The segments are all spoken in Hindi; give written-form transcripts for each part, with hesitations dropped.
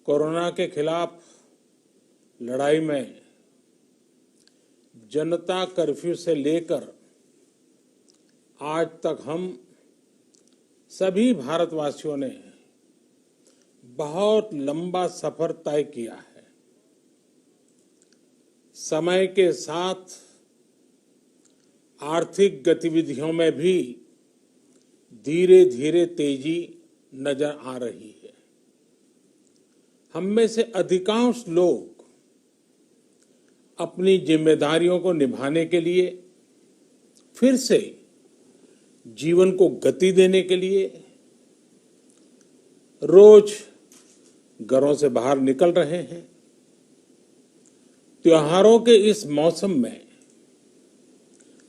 कोरोना के खिलाफ लड़ाई में जनता कर्फ्यू से लेकर आज तक हम सभी भारतवासियों ने बहुत लंबा सफर तय किया है। समय के साथ आर्थिक गतिविधियों में भी धीरे धीरे तेजी नजर आ रही है। हम में से अधिकांश लोग अपनी जिम्मेदारियों को निभाने के लिए फिर से जीवन को गति देने के लिए रोज घरों से बाहर निकल रहे हैं। त्योहारों के इस मौसम में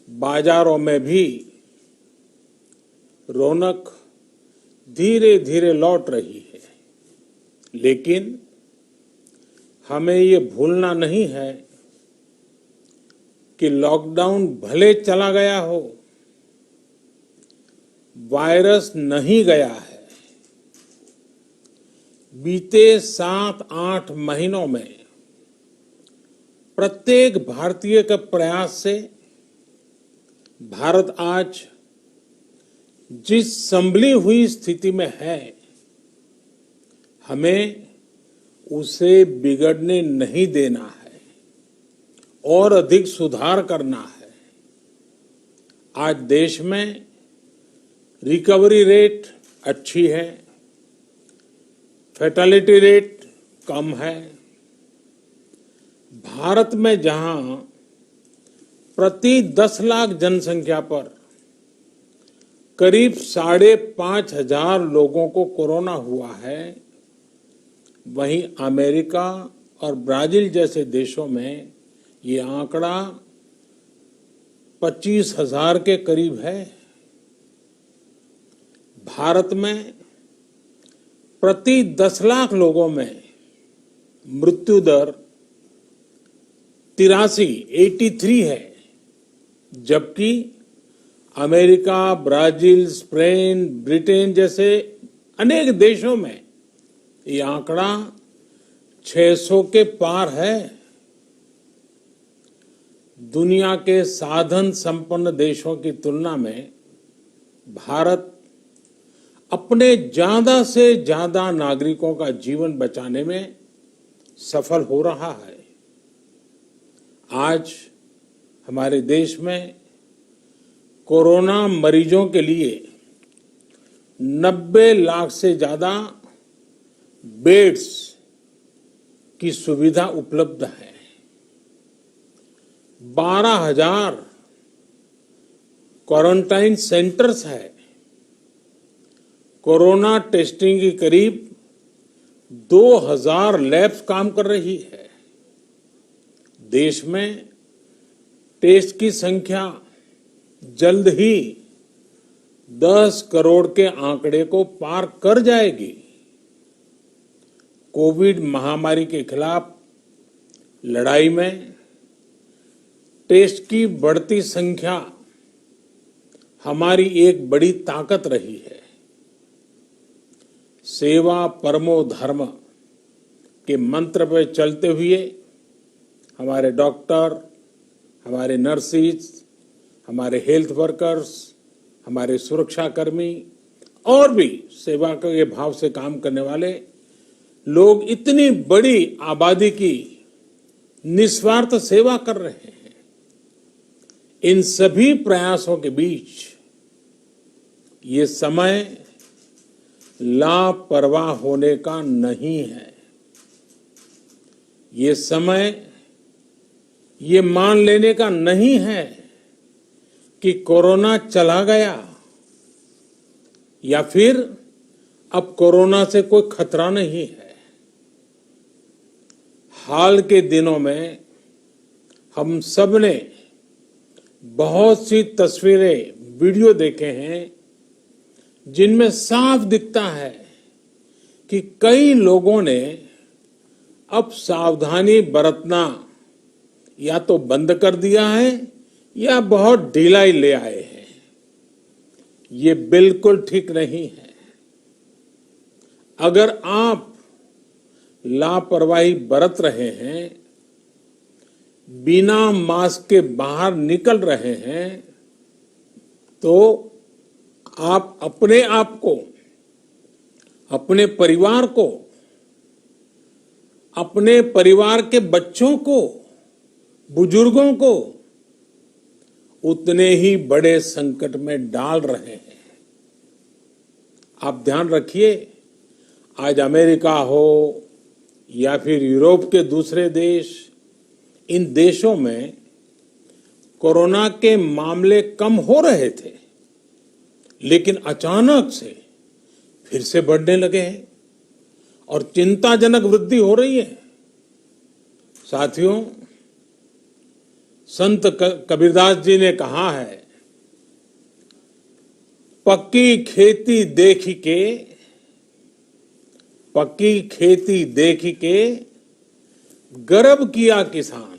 बाजारों में भी रौनक धीरे धीरे लौट रही है, लेकिन हमें ये भूलना नहीं है कि लॉकडाउन भले चला गया हो, वायरस नहीं गया है। बीते 7-8 महीनों में प्रत्येक भारतीय के प्रयास से भारत आज जिस संभली हुई स्थिति में है, हमें उसे बिगड़ने नहीं देना है और अधिक सुधार करना है। आज देश में रिकवरी रेट अच्छी है, फैटेलिटी रेट कम है। भारत में जहां प्रति 10 लाख जनसंख्या पर करीब 5,500 लोगों को कोरोना हुआ है, वहीं अमेरिका और ब्राजील जैसे देशों में ये आंकड़ा 25,000 के करीब है। भारत में प्रति 10 लाख लोगों में मृत्यु दर 83 है, जबकि अमेरिका, ब्राजील, स्पेन, ब्रिटेन जैसे अनेक देशों में ये आंकड़ा 600 के पार है। दुनिया के साधन संपन्न देशों की तुलना में भारत अपने ज्यादा से ज्यादा नागरिकों का जीवन बचाने में सफल हो रहा है। आज हमारे देश में कोरोना मरीजों के लिए 90 लाख से ज्यादा बेड्स की सुविधा उपलब्ध है। 12,000 क्वारंटाइन सेंटर्स है। कोरोना टेस्टिंग की करीब 2,000 लैब्स काम कर रही है। देश में टेस्ट की संख्या जल्द ही 10 करोड़ के आंकड़े को पार कर जाएगी। कोविड महामारी के खिलाफ लड़ाई में टेस्ट की बढ़ती संख्या हमारी एक बड़ी ताकत रही है। सेवा परमो धर्म के मंत्र पर चलते हुए हमारे डॉक्टर, हमारे नर्सिस, हमारे हेल्थ वर्कर्स, हमारे सुरक्षाकर्मी और भी सेवा के भाव से काम करने वाले लोग इतनी बड़ी आबादी की निस्वार्थ सेवा कर रहे हैं। इन सभी प्रयासों के बीच ये समय लापरवाह होने का नहीं है। ये समय ये मान लेने का नहीं है कि कोरोना चला गया या फिर अब कोरोना से कोई खतरा नहीं है। हाल के दिनों में हम सब ने बहुत सी तस्वीरें, वीडियो देखे हैं जिनमें साफ दिखता है कि कई लोगों ने अब सावधानी बरतना या तो बंद कर दिया है या बहुत ढिलाई ले आए हैं। ये बिल्कुल ठीक नहीं है। अगर आप लापरवाही बरत रहे हैं, बिना मास्क के बाहर निकल रहे हैं, तो आप अपने आप को, अपने परिवार को, अपने परिवार के बच्चों को, बुजुर्गों को उतने ही बड़े संकट में डाल रहे हैं। आप ध्यान रखिए, आज अमेरिका हो या फिर यूरोप के दूसरे देश, इन देशों में कोरोना के मामले कम हो रहे थे, लेकिन अचानक से फिर से बढ़ने लगे हैं और चिंताजनक वृद्धि हो रही है। साथियों, संत कबीरदास जी ने कहा है, पक्की खेती देखी के, पक्की खेती देखी के गर्व किया किसान,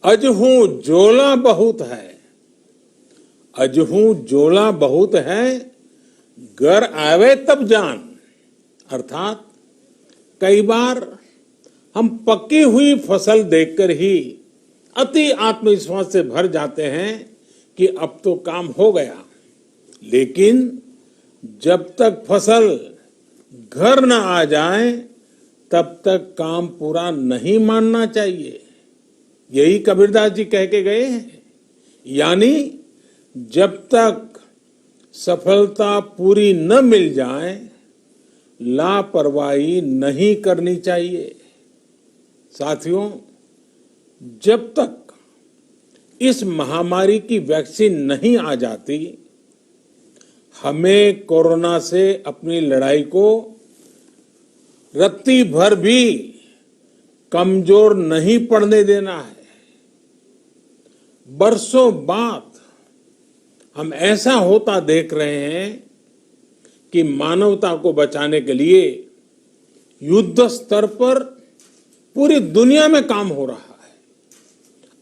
अजहू जोला बहुत है, अजहू जोला बहुत है, घर आवे तब जान। अर्थात कई बार हम पक्की हुई फसल देखकर ही अति आत्मविश्वास से भर जाते हैं कि अब तो काम हो गया, लेकिन जब तक फसल घर न आ जाए तब तक काम पूरा नहीं मानना चाहिए। यही कबीरदास जी कह के गए हैं। यानी जब तक सफलता पूरी न मिल जाए, लापरवाही नहीं करनी चाहिए। साथियों, जब तक इस महामारी की वैक्सीन नहीं आ जाती, हमें कोरोना से अपनी लड़ाई को रत्ती भर भी कमजोर नहीं पड़ने देना है। बरसों बाद हम ऐसा होता देख रहे हैं कि मानवता को बचाने के लिए युद्ध स्तर पर पूरी दुनिया में काम हो रहा है।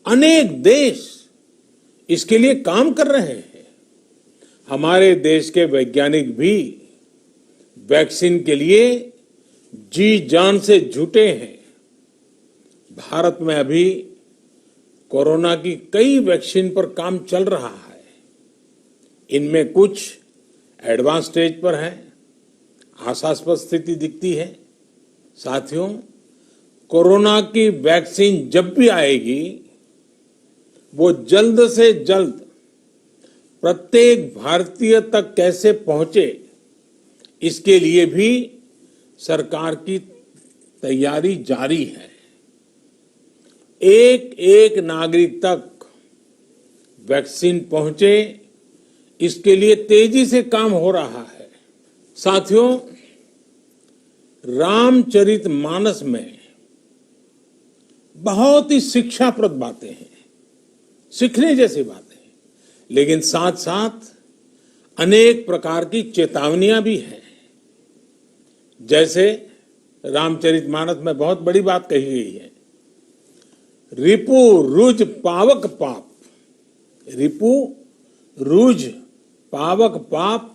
अनेक देश इसके लिए काम कर रहे हैं। हमारे देश के वैज्ञानिक भी वैक्सीन के लिए जी जान से जुटे हैं। भारत में अभी कोरोना की कई वैक्सीन पर काम चल रहा है। इनमें कुछ एडवांस स्टेज पर है, आशास्पद स्थिति दिखती है। साथियों, कोरोना की वैक्सीन जब भी आएगी, वो जल्द से जल्द प्रत्येक भारतीय तक कैसे पहुंचे, इसके लिए भी सरकार की तैयारी जारी है। एक एक नागरिक तक वैक्सीन पहुंचे, इसके लिए तेजी से काम हो रहा है। साथियों, रामचरितमानस में बहुत ही शिक्षाप्रद बातें हैं, सीखने जैसी बातें हैं, लेकिन साथ साथ अनेक प्रकार की चेतावनियां भी हैं। जैसे रामचरितमानस में बहुत बड़ी बात कही गई है, रिपु रुज पावक पाप, रिपु रुज पावक पाप,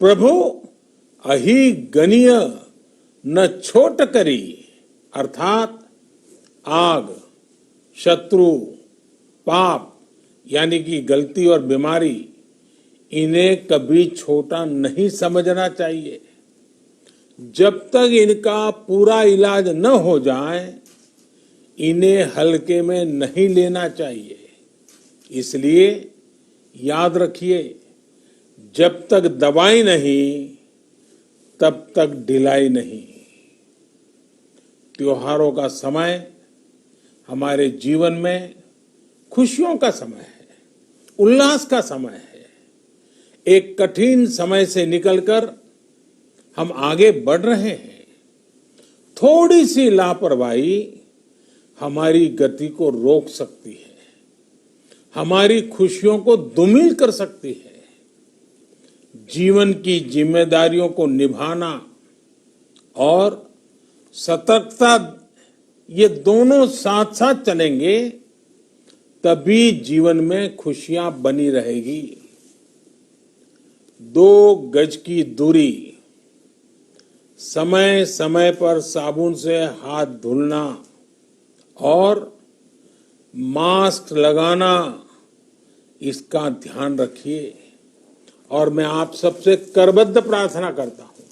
प्रभु अहि गनीय न छोट करी। अर्थात आग, शत्रु, पाप यानी कि गलती और बीमारी, इन्हें कभी छोटा नहीं समझना चाहिए। जब तक इनका पूरा इलाज न हो जाए, इन्हें हल्के में नहीं लेना चाहिए। इसलिए याद रखिए, जब तक दवाई नहीं, तब तक ढिलाई नहीं। त्योहारों का समय हमारे जीवन में खुशियों का समय है, उल्लास का समय है। एक कठिन समय से निकलकर हम आगे बढ़ रहे हैं। थोड़ी सी लापरवाही हमारी गति को रोक सकती है, हमारी खुशियों को धूमिल कर सकती है। जीवन की जिम्मेदारियों को निभाना और सतर्कता, ये दोनों साथ साथ चलेंगे, तभी जीवन में खुशियां बनी रहेगी। 2 गज की दूरी, समय समय पर साबुन से हाथ धुलना और मास्क लगाना, इसका ध्यान रखिए। और मैं आप सबसे करबद्ध प्रार्थना करता हूं,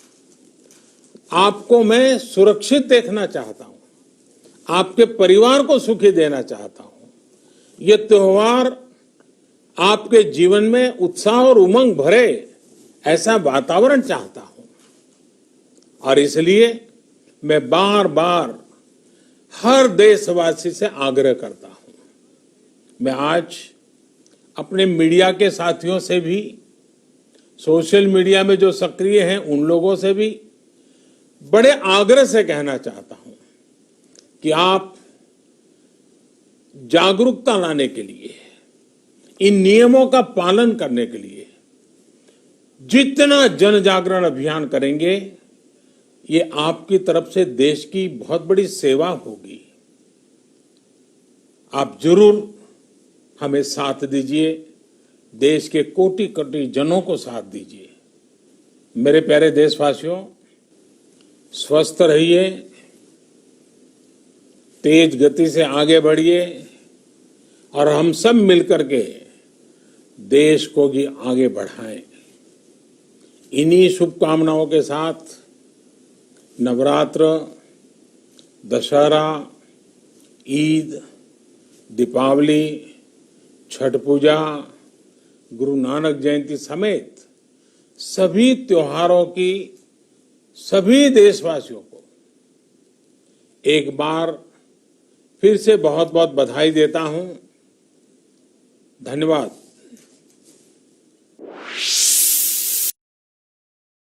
आपको मैं सुरक्षित देखना चाहता हूं, आपके परिवार को सुखी देना चाहता हूं। ये त्योहार आपके जीवन में उत्साह और उमंग भरे, ऐसा वातावरण चाहता हूं। और इसलिए मैं बार बार हर देशवासी से आग्रह करता हूं। मैं आज अपने मीडिया के साथियों से भी, सोशल मीडिया में जो सक्रिय हैं उन लोगों से भी बड़े आग्रह से कहना चाहता हूं कि आप जागरूकता लाने के लिए, इन नियमों का पालन करने के लिए जितना जन जागरण अभियान करेंगे, ये आपकी तरफ से देश की बहुत बड़ी सेवा होगी। आप जरूर हमें साथ दीजिए, देश के कोटि कोटि जनों को साथ दीजिए। मेरे प्यारे देशवासियों, स्वस्थ रहिए, तेज गति से आगे बढ़िए और हम सब मिलकर के देश को भी आगे बढ़ाएं। इन्हीं शुभकामनाओं के साथ नवरात्र, दशहरा, ईद, दीपावली, छठ पूजा, गुरु नानक जयंती समेत सभी त्योहारों की सभी देशवासियों को एक बार फिर से बहुत बहुत बधाई देता हूं। धन्यवाद।